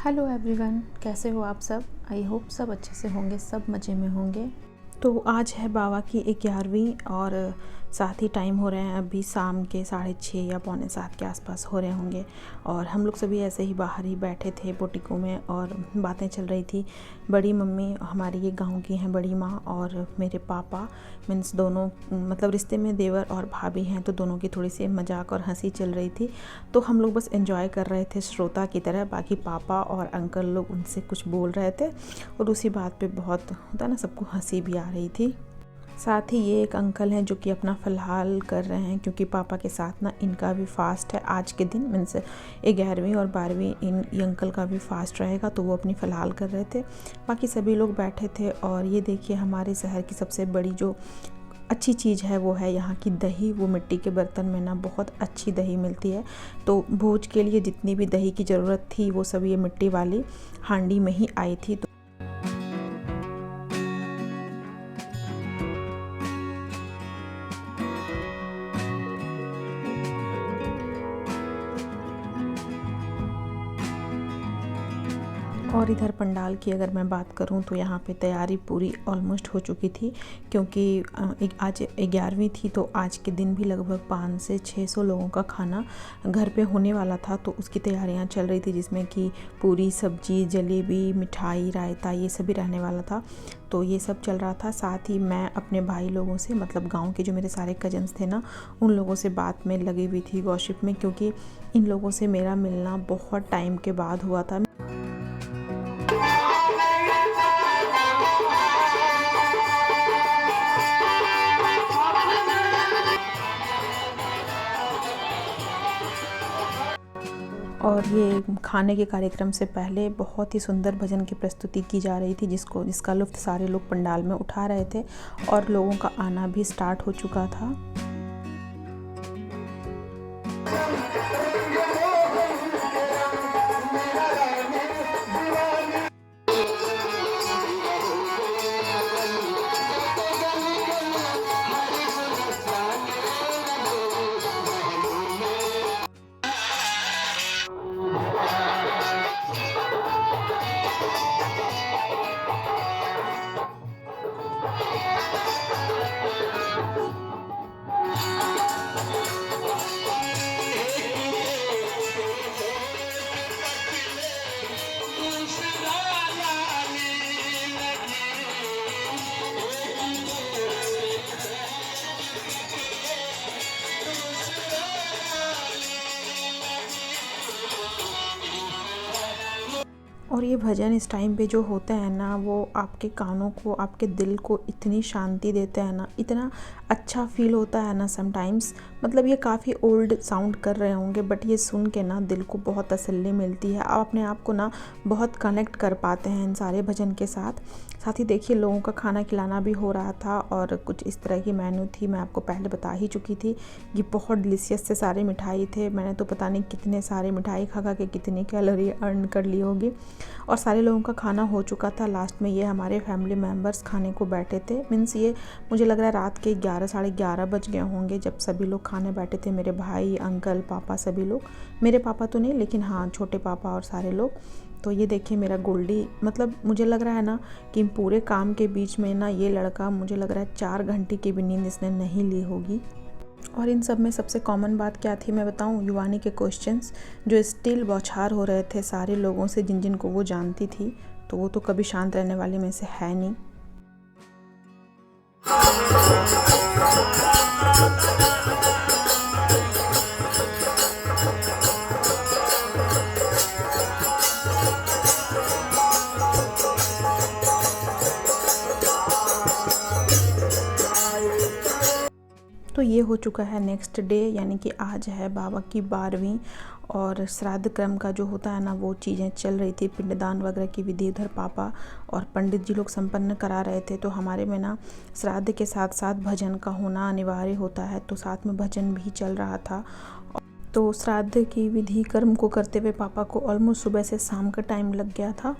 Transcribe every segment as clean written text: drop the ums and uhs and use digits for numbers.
Hello everyone, कैसे हो आप सब। आई होप सब अच्छे से होंगे, सब मज़े में होंगे। तो आज है बाबा की 11वीं और साथ ही टाइम हो रहे हैं अभी शाम के 6:30 या 6:45 के आसपास हो रहे होंगे। और हम लोग सभी ऐसे ही बाहर ही बैठे थे पोटिको में और बातें चल रही थी। बड़ी मम्मी हमारी ये गांव की हैं, बड़ी माँ, और मेरे पापा मीन्स दोनों, मतलब रिश्ते में देवर और भाभी हैं, तो दोनों की थोड़ी सी मजाक और हंसी चल रही थी। तो हम लोग बस एंजॉय कर रहे थे श्रोता की तरह। बाकी पापा और अंकल लोग उनसे कुछ बोल रहे थे और उसी बात पे बहुत होता ना, सबको हंसी भी आ रही थी। साथ ही ये एक अंकल हैं जो कि अपना फ़िलहाल कर रहे हैं, क्योंकि पापा के साथ ना इनका भी फास्ट है आज के दिन, मीन्स 11वीं और 12वीं ये अंकल का भी फास्ट रहेगा, तो वो अपनी फ़िलहाल कर रहे थे। बाकी सभी लोग बैठे थे। और ये देखिए, हमारे शहर की सबसे बड़ी जो अच्छी चीज़ है वो है यहाँ की दही। वो मिट्टी के बर्तन में ना बहुत अच्छी दही मिलती है। तो भोज के लिए जितनी भी दही की ज़रूरत थी वो सब ये मिट्टी वाली हांडी में ही आई थी। और इधर पंडाल की अगर मैं बात करूं तो यहाँ पे तैयारी पूरी ऑलमोस्ट हो चुकी थी, क्योंकि आज 11वीं थी, तो आज के दिन भी लगभग 500 से 600 लोगों का खाना घर पे होने वाला था। तो उसकी तैयारियां चल रही थी, जिसमें कि पूरी सब्जी, जलेबी, मिठाई, रायता, ये सभी रहने वाला था। तो ये सब चल रहा था। साथ ही मैं अपने भाई लोगों से, मतलब गाँव के जो मेरे सारे कजन्स थे ना, उन लोगों से बात में लगी हुई थी, गॉसिप में, क्योंकि इन लोगों से मेरा मिलना बहुत टाइम के बाद हुआ था। और ये खाने के कार्यक्रम से पहले बहुत ही सुंदर भजन की प्रस्तुति की जा रही थी, जिसका लुत्फ़ सारे लोग पंडाल में उठा रहे थे और लोगों का आना भी स्टार्ट हो चुका था। और ये भजन इस टाइम पे जो होते हैं ना, वो आपके कानों को, आपके दिल को इतनी शांति देते हैं ना, इतना अच्छा फील होता है ना समटाइम्स। मतलब ये काफ़ी ओल्ड साउंड कर रहे होंगे, बट ये सुन के ना दिल को बहुत तसल्ली मिलती है। आप अपने आप को ना बहुत कनेक्ट कर पाते हैं इन सारे भजन के साथ। साथ ही देखिए, लोगों का खाना खिलाना भी हो रहा था और कुछ इस तरह की मेन्यू थी। मैं आपको पहले बता ही चुकी थी, ये बहुत डिलीशियस से सारे मिठाई थे। मैंने तो पता नहीं कितने सारे मिठाई खा के कितनी कैलोरी अर्न कर ली होगी। और सारे लोगों का खाना हो चुका था। लास्ट में ये हमारे फैमिली मेम्बर्स खाने को बैठे थे। मीन्स ये मुझे लग रहा है रात के 11 साढ़े 11 बज गए होंगे जब सभी लोग खाने बैठे थे। मेरे भाई, अंकल, पापा, सभी लोग। मेरे पापा तो नहीं, लेकिन हाँ छोटे पापा और सारे लोग। तो ये देखिए मेरा गोल्डी, मतलब मुझे लग रहा है ना कि पूरे काम के बीच में ना ये लड़का, मुझे लग रहा है 4 घंटे की भी नींद इसने नहीं ली होगी। और इन सब में सबसे कॉमन बात क्या थी मैं बताऊं? युवानी के क्वेश्चंस जो स्टिल बौछार हो रहे थे सारे लोगों से, जिन जिन को वो जानती थी। तो वो तो कभी शांत रहने वाले में से है नहीं। तो ये हो चुका है नेक्स्ट डे, यानी कि आज है बाबा की 12वीं। और श्राद्ध क्रम का जो होता है ना, वो चीज़ें चल रही थी। पिंडदान वगैरह की विधि उधर पापा और पंडित जी लोग संपन्न करा रहे थे। तो हमारे में ना श्राद्ध के साथ साथ भजन का होना अनिवार्य होता है, तो साथ में भजन भी चल रहा था। तो श्राद्ध की विधि कर्म को करते हुए पापा को ऑलमोस्ट सुबह से शाम का टाइम लग गया था।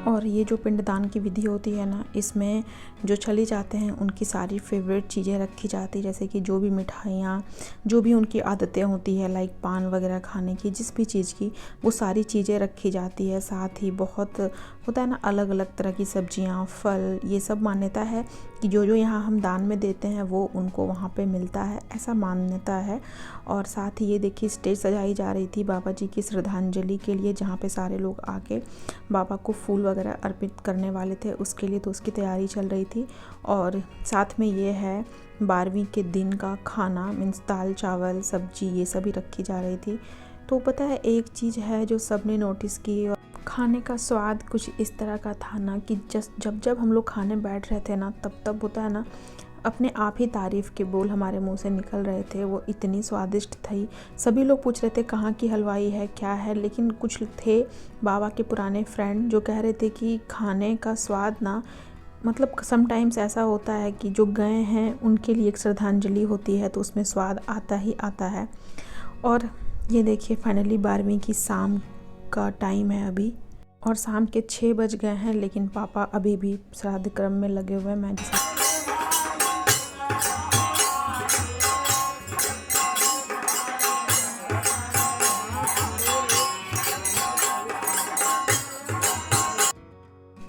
और ये जो पिंडदान की विधि होती है ना, इसमें जो चले जाते हैं उनकी सारी फेवरेट चीज़ें रखी जाती है, जैसे कि जो भी मिठाइयाँ, जो भी उनकी आदतें होती है, लाइक पान वगैरह खाने की, जिस भी चीज़ की, वो सारी चीज़ें रखी जाती है। साथ ही बहुत होता है ना, अलग अलग तरह की सब्जियाँ, फल, ये सब मान्यता है कि जो जो यहाँ हम दान में देते हैं वो उनको वहाँ पे मिलता है, ऐसा मान्यता है। और साथ ही ये देखिए स्टेज सजाई जा रही थी बाबा जी की श्रद्धांजलि के लिए, जहाँ पे सारे लोग आके बाबा को फूल वगैरह अर्पित करने वाले थे, उसके लिए तो उसकी तैयारी चल रही थी। और साथ में ये है 12वीं के दिन का खाना, मीन्स दाल चावल सब्जी ये सभी रखी जा रही थी। तो पता है एक चीज़ है जो सबने नोटिस की, और खाने का स्वाद कुछ इस तरह का था ना कि जब जब हम लोग खाने बैठ रहे थे ना, तब होता है ना, अपने आप ही तारीफ़ के बोल हमारे मुंह से निकल रहे थे। वो इतनी स्वादिष्ट थी। सभी लोग पूछ रहे थे कहाँ की हलवाई है, क्या है, लेकिन कुछ थे बाबा के पुराने फ्रेंड जो कह रहे थे कि खाने का स्वाद ना, मतलब समटाइम्स ऐसा होता है कि जो गए हैं उनके लिए एक श्रद्धांजलि होती है, तो उसमें स्वाद आता ही आता है। और ये देखिए फाइनली 12वीं की शाम का टाइम है अभी, और शाम के 6 बज गए हैं, लेकिन पापा अभी भी श्राद्ध क्रम में लगे हुए हैं। मैं जैसे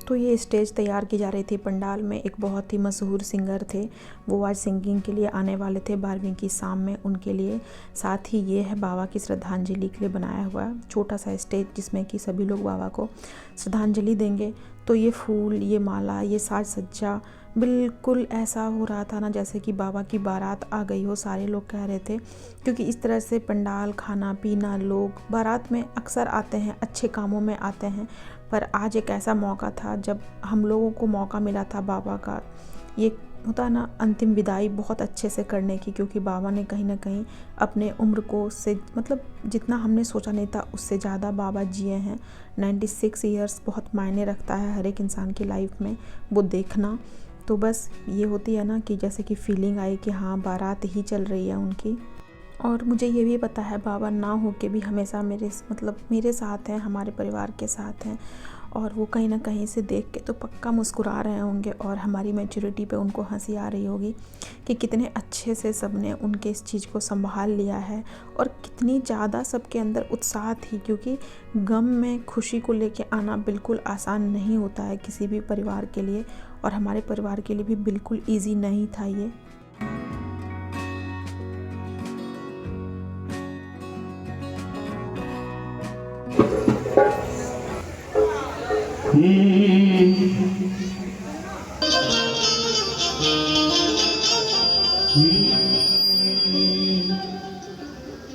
तो ये स्टेज तैयार की जा रही थी पंडाल में। एक बहुत ही मशहूर सिंगर थे, वो आज सिंगिंग के लिए आने वाले थे 12वीं की शाम में, उनके लिए। साथ ही ये है बाबा की श्रद्धांजलि के लिए बनाया हुआ छोटा सा स्टेज, जिसमें कि सभी लोग बाबा को श्रद्धांजलि देंगे। तो ये फूल, ये माला, ये साज सज्जा बिल्कुल ऐसा हो रहा था ना जैसे कि बाबा की बारात आ गई हो, सारे लोग कह रहे थे। क्योंकि इस तरह से पंडाल, खाना पीना, लोग बारात में अक्सर आते हैं, अच्छे कामों में आते हैं, पर आज एक ऐसा मौका था जब हम लोगों को मौका मिला था बाबा का, ये होता है ना, अंतिम विदाई बहुत अच्छे से करने की। क्योंकि बाबा ने कहीं ना कहीं अपने उम्र को से, मतलब जितना हमने सोचा नहीं था उससे ज़्यादा बाबा जिए हैं। 96 ईयर्स बहुत मायने रखता है हर एक इंसान की लाइफ में, वो देखना। तो बस ये होती है ना कि जैसे कि फीलिंग आई कि हाँ बारात ही चल रही है उनकी। और मुझे ये भी पता है बाबा ना हो के भी हमेशा मेरे साथ हैं, हमारे परिवार के साथ हैं। और वो कहीं ना कहीं से देख के तो पक्का मुस्कुरा रहे होंगे, और हमारी मैच्योरिटी पे उनको हंसी आ रही होगी कि कितने अच्छे से सबने उनके इस चीज़ को संभाल लिया है, और कितनी ज़्यादा सबके अंदर उत्साह थी। क्योंकि गम में खुशी को लेके आना बिल्कुल आसान नहीं होता है किसी भी परिवार के लिए, और हमारे परिवार के लिए भी बिल्कुल ईजी नहीं था ये।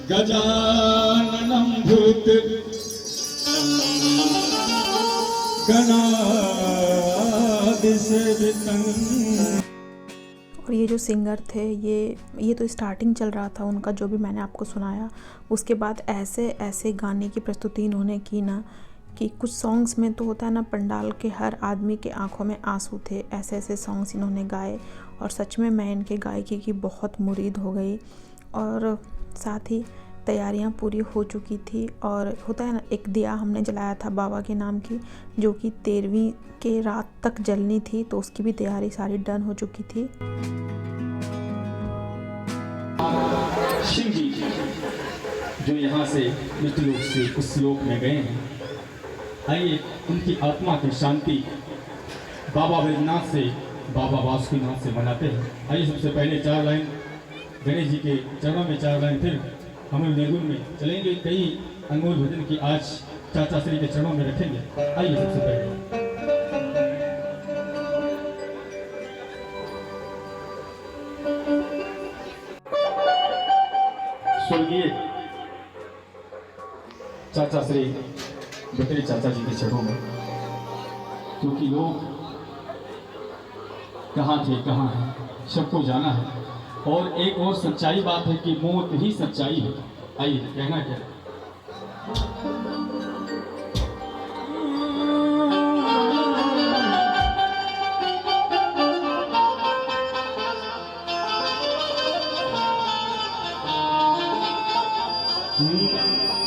गजाननं भूत गणाधिसेवितं। और ये जो सिंगर थे, ये तो स्टार्टिंग चल रहा था उनका, जो भी मैंने आपको सुनाया। उसके बाद ऐसे ऐसे गाने की प्रस्तुति इन्होंने की ना, कि कुछ सॉन्ग्स में तो होता है ना, पंडाल के हर आदमी के आंखों में आंसू थे। ऐसे ऐसे सॉन्ग्स इन्होंने गाए, और सच में मैं इनके गायकी की बहुत मुरीद हो गई। और साथ ही तैयारियां पूरी हो चुकी थी, और होता है ना, एक दिया हमने जलाया था बाबा के नाम की, जो कि 13वीं के रात तक जलनी थी, तो उसकी भी तैयारी सारी डन हो चुकी थी। शिव जी जो यहाँ से मृत्युलोक से उस लोक में गए हैं, आइए उनकी आत्मा की शांति बाबा वैद्यनाथ से, बाबा वासुकीनाथ से मनाते हैं। आइए सबसे पहले 4 लाइन गणेश जी के चरणों में, 4 लाइन फिर हम लोग निर्गुण में चलेंगे। कई अनमोल भजन की आज चाचा श्री के चरणों में रखेंगे। आइए सबसे पहले स्वर्गीय चाचा श्री बकरी चाचा जी के चरणों में, क्योंकि लोग कहाँ थे कहाँ हैं सबको जाना है। और एक और सच्चाई बात है कि मौत ही सच्चाई है। आइए कहना क्या